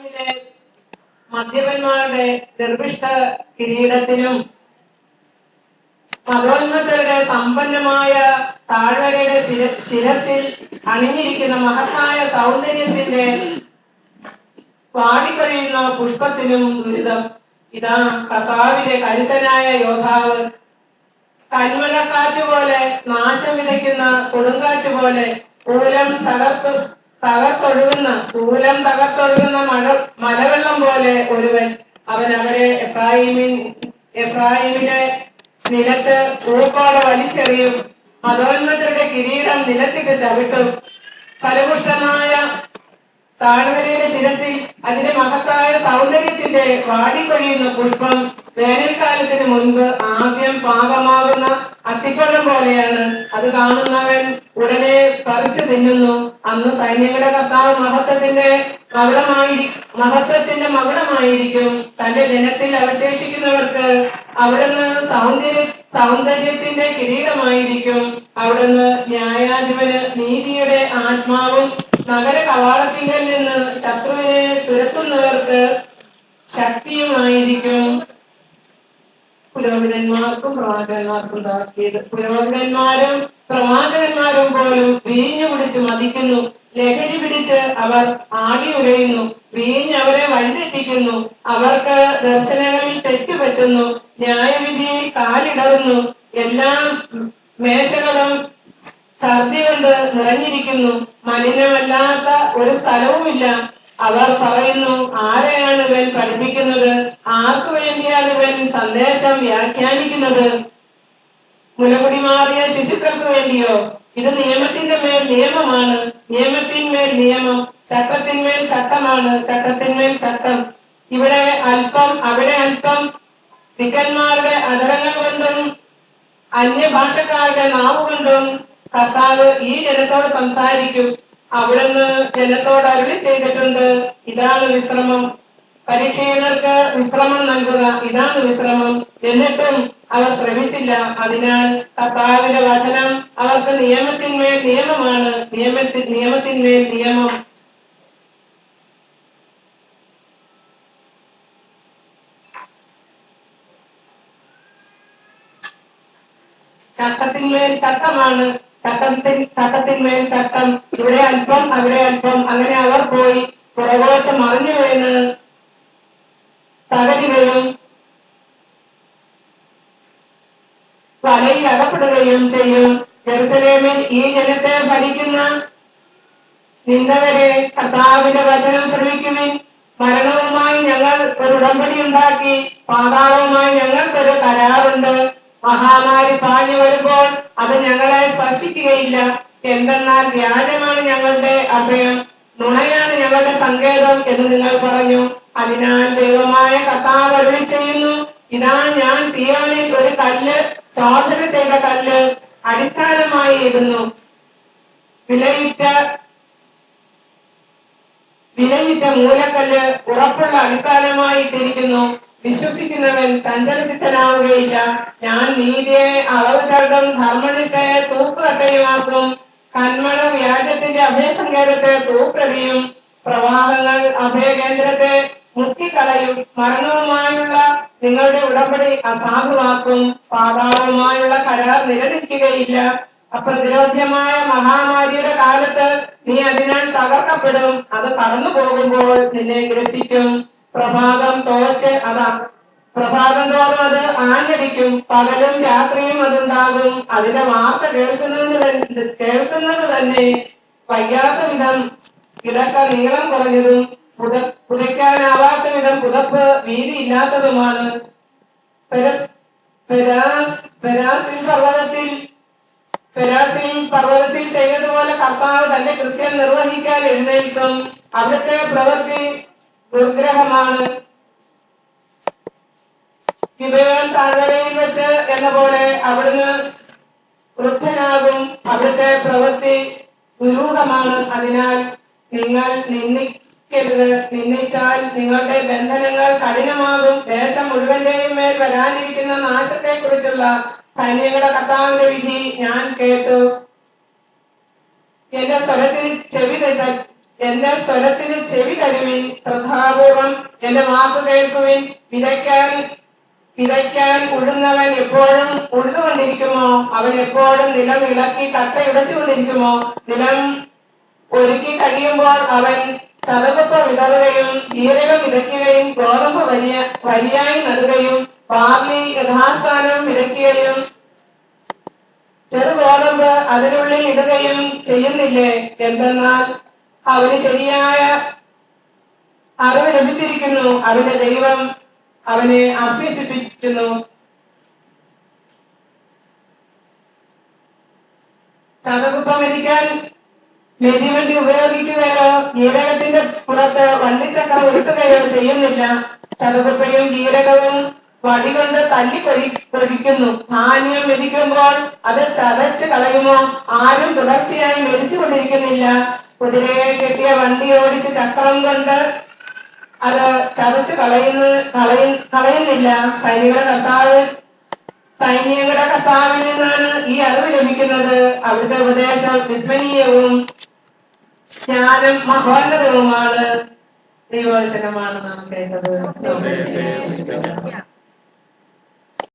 യെരൂശലേമിലെ മദ്യപന്മാരുടെ ഗർഭിഷ്ഠ കിരീടത്തിനും മതോന്മത്തരുടെ സമ്പന്നമായ താഴ്വരയുടെ ശിരസിൽ അണിഞ്ഞിരിക്കുന്ന മഹത്തായ സൗന്ദര്യത്തിന്റെ വാടിക്കഴിയുന്ന പുഷ്പത്തിനും ദുരിതം. ഇതാ കർത്താവിന്റെ കരുത്തനായ യോദ്ധാവ്. കന്മഴക്കാറ്റുപോലെ, നാശം വിതയ്ക്കുന്ന കൊടുങ്കാറ്റുപോലെ തൂലം തകർത്തൊഴുകുന്ന മലവെള്ളം പോലെ ഒരുവൻ. അവൻ അവരെ എഫ്രായിമിനെ നിലത്ത് ഊർക്കോടെ വലിച്ചെറിയും. മതോന്മത്തരുടെ കിരീടം നിലത്തേക്ക് ചവിട്ടും. ഫലപുഷ്ടമായ താഴ്വരയുടെ ശിരസിൽ അതിന്റെ മഹത്തായ സൗന്ദര്യത്തിന്റെ വാടിക്കൊഴിയുന്ന പുഷ്പം വേനൽക്കാലത്തിന് മുൻപ് ആദ്യം പാകമാകുന്ന അത്തിപ്പഴം പോലെയാണ്. അത് കാണുന്നവൻ ഉടനെ പറിച്ചു തിന്നുന്നു. അന്ന് സൈന്യങ്ങളുടെ കർത്താവ് മഹത്വത്തിന്റെ മകുടമായിരിക്കും. തന്റെ ജനത്തിൽ അവശേഷിക്കുന്നവർക്ക് അവിടുന്ന് സൗന്ദര്യത്തിന്റെ കിരീടമായിരിക്കും. അവിടുന്ന് ന്യായാധിപന് നീതിയുടെ ആത്മാവും നഗര കവാടത്തിങ്കിൽ നിന്ന് ശത്രുവിനെ തുരത്തുന്നവർക്ക് ശക്തിയുമായിരിക്കും. പുരോഹിതന്മാർക്കും പ്രവാചകന്മാർക്കും താക്കീത്. പുരോഹിതന്മാരും പ്രവാചകന്മാരും പോലും വീഞ്ഞു കുടിച്ച് മതിക്കുന്നു. ലഹരി പിടിച്ച് അവർ ആടി ഉലയുന്നു. വീഞ്ഞ് അവരെ വഴിതെറ്റിക്കുന്നു. അവർക്ക് ദർശനങ്ങളിൽ തെറ്റുപറ്റുന്നു. ന്യായവിധിയിൽ കാലിടറുന്നു. എല്ലാ മേശകളും ഛർദി കൊണ്ട് നിറഞ്ഞിരിക്കുന്നു. മലിനമല്ലാത്ത ഒരു സ്ഥലവുമില്ല. അവർ പറയുന്നു, ആരെയാണ് ഇവൻ പഠിപ്പിക്കുന്നത്? ആർക്കു വേണ്ടിയാണ് ഇവൻ സന്ദേശം വ്യാഖ്യാനിക്കുന്നത്? മുലകുടി മാറിയ ശിശുക്കൾക്ക് വേണ്ടിയോ? ഇത് നിയമത്തിന്റെ മേൽ നിയമമാണ്, നിയമത്തിന്മേൽ നിയമം, ചട്ടത്തിന്മേൽ ചട്ടമാണ്, ചട്ടത്തിന്മേൽ ചട്ടം. ഇവിടെ അല്പം അവിടെ അല്പം. വിക്കന്മാരുടെ അധരങ്ങൾ കൊണ്ടും അന്യഭാഷക്കാരുടെ നാവുകൊണ്ടും കർത്താവ് ഈ ജനത്തോട് സംസാരിക്കും. അവിടുന്ന് ജനത്തോട് അരുളി ചെയ്തിട്ടുണ്ട്, ഇതാണ് വിശ്രമം. പരിശീലകർക്ക് വിശ്രമം നൽകുക, ഇതാണ് വിശ്രമം. എന്നിട്ടും അവർ ശ്രമിച്ചില്ല. അതിനാൽ കർത്താവിന്റെ വചനം അവർക്ക് നിയമത്തിന്മേൽ നിയമമാണ്, നിയമത്തിന്മേൽ നിയമം. ചട്ടത്തിന്മേൽ ചട്ടമാണ്, ചട്ടത്തിന്മേൽ ചട്ടം. ഇവിടെ അല്പം അവിടെ അല്പം. അങ്ങനെ അവർ പോയി പുറകോട്ട് മറിഞ്ഞു വീണ് തകരുകയും വലയിൽ അകപ്പെടുകയും ചെയ്യും. ജെറുസലേമിൽ ഈ ജനത്തെ ഭരിക്കുന്ന നിന്നവരെ, കർത്താവിന്റെ വചനം ശ്രമിക്കുവിൻ. മരണവുമായി ഞങ്ങൾ ഒരു ഉടമ്പടി ഉണ്ടാക്കി, പാതാളവുമായി ഞങ്ങൾക്കൊരു കരാറുണ്ട്. മഹാമാരി പാഞ്ഞു വരുമ്പോൾ അത് ഞങ്ങളെ സ്പർശിക്കുകയില്ല. എന്തെന്നാൽ വ്യാജമാണ് ഞങ്ങളുടെ അഭയം, നുണയാണ് ഞങ്ങളുടെ സങ്കേതം എന്ന് നിങ്ങൾ പറഞ്ഞു. അതിനാൽ ദൈവമായ കർത്താവ് അരുളി ചെയ്യുന്നു, ഇതാ ഞാൻ സിയോനിൽ ഒരു കല്ല്, ശോധന ചെയ്ത കല്ല് അടിസ്ഥാനമായി ഇടുന്നു. വിലയിറ്റ മൂലക്കല്ല് ഉറപ്പുള്ള അടിസ്ഥാനമായി ഇട്ടിരിക്കുന്നു. വിശ്വസിക്കുന്നവൻ ചഞ്ചലചിത്തനാവുകയില്ല. ഞാൻ നീതിയെ അളവ് ചരടും ധർമ്മനിഷ്ഠയെ തൂക്കുകട്ടയുമാക്കും. കന്മഴ വ്യാജത്തിന്റെ അഭയസങ്കേതത്തെ തൂക്കടിയും. പ്രവാഹങ്ങൾ അഭയകേന്ദ്രത്തെ മുക്കിക്കളയും. മരണവുമായുള്ള നിങ്ങളുടെ ഉടമ്പടി അസാധുവാക്കും. പാതാളവുമായുള്ള കരാർ നിലനിൽക്കുകയില്ല. അപ്രതിരോധ്യമായ മഹാമാരിയുടെ കാലത്ത് നീ അതിനാൽ തകർക്കപ്പെടും. അത് കടന്നു പോകുമ്പോൾ നിന്നെ ഗ്രസിക്കും. പ്രഭാതം തോറും അത് ആഞ്ഞടിക്കും. പകലും രാത്രിയും അതുണ്ടാകും. അതിന്റെ വാർത്ത കേൾക്കുന്നത് തന്നെ വയ്യാത്ത വിധം കിടക്ക നീളം കുറഞ്ഞതും പുതയ്ക്കാനാവാത്ത വിധം പുതപ്പ് വീതിയില്ലാത്തതുമാണ്. പെരാസിം പർവ്വതത്തിൽ ചെയ്തതുപോലെ കർത്താവ് തന്റെ കൃത്യം നിർവഹിക്കാൻ എഴുന്നേൽക്കും. അവിടുത്തെ പ്രവൃത്തി ദുർഗ്രഹമാണ്. ഗിബെയോൻ താഴ്വരയിൽ വെച്ച് എന്ന പോലെ അവിടുന്ന് വൃദ്ധനാകും. അവിടുത്തെ പ്രവൃത്തി ദുരൂഹമാണ്. അതിനാൽ നിങ്ങൾ നിന്ദിക്കരുത്. നിന്ദിച്ചാൽ നിങ്ങളുടെ ബന്ധനങ്ങൾ കഠിനമാകും. ദേശം മുഴുവന്റെയും മേൽ വരാനിരിക്കുന്ന നാശത്തെക്കുറിച്ചുള്ള സൈന്യങ്ങളുടെ കർത്താവിന്റെ വിധി ഞാൻ കേട്ടു. എന്റെ സ്വരത്തിൽ എന്റെ സ്വരത്തിന് ചെവി തരുവിൻ, ശ്രദ്ധാപൂർവം എന്റെ വാക്ക് കേൾക്കുവിൻ. വിതയ്ക്കാൻ ഉഴുന്നവൻ എപ്പോഴും ഉഴുതുകൊണ്ടിരിക്കുമോ? അവൻ എപ്പോഴും നിലം ഇളക്കി കട്ടയുടച്ചുകൊണ്ടിരിക്കുമോ? നിലം ഒരുക്കി കഴിയുമ്പോൾ അവൻ ചതകുപ്പ് വിതറുകയും ജീരകം വിതയ്ക്കുകയും ഗോതമ്പ് വരിയായി നടുകയും ബാർലി യഥാസ്ഥാനം വിതയ്ക്കുകയും ചെറുഗോതമ്പ് അതിനുള്ളിൽ ഇടുകയും ചെയ്യുന്നില്ലേ? എന്തെന്നാൽ അവന് ശരിയായ അറിവ് ലഭിച്ചിരിക്കുന്നു, അവന്റെ ദൈവം അവനെ അഭ്യസിപ്പിക്കുന്നു. ചതകുപ്പമരിക്കാൻ മെതിവണ്ടി ഉപയോഗിക്കുകയോ ജീരകത്തിന്റെ പുറത്ത് വണ്ടിച്ചക്രം ഉരുട്ടുകയോ ചെയ്യുന്നില്ല. ചതകുപ്പയും ജീരകവും വടികൊണ്ട് പൊടിക്കുന്നു. ധാന്യം മെതിക്കുമ്പോൾ അത് ചതച്ച് കളയുമോ? ആരും തുടർച്ചയായി മെതിച്ചുകൊണ്ടിരിക്കുന്നില്ല. കുതിരയെ കെട്ടിയ വണ്ടി ഓടിച്ച് ചക്രം കൊണ്ട് അത് ചതച്ച് കളയുന്നില്ല. സൈന്യങ്ങളുടെ കർത്താവിൽ നിന്നാണ് ഈ അറിവ് ലഭിക്കുന്നത്. അവിടുത്തെ ഉപദേശം വിസ്മരണീയവും ജ്ഞാനം മഹോന്നതവുമാണ്. ദൈവവചനമാണ് നാം കേട്ടത്.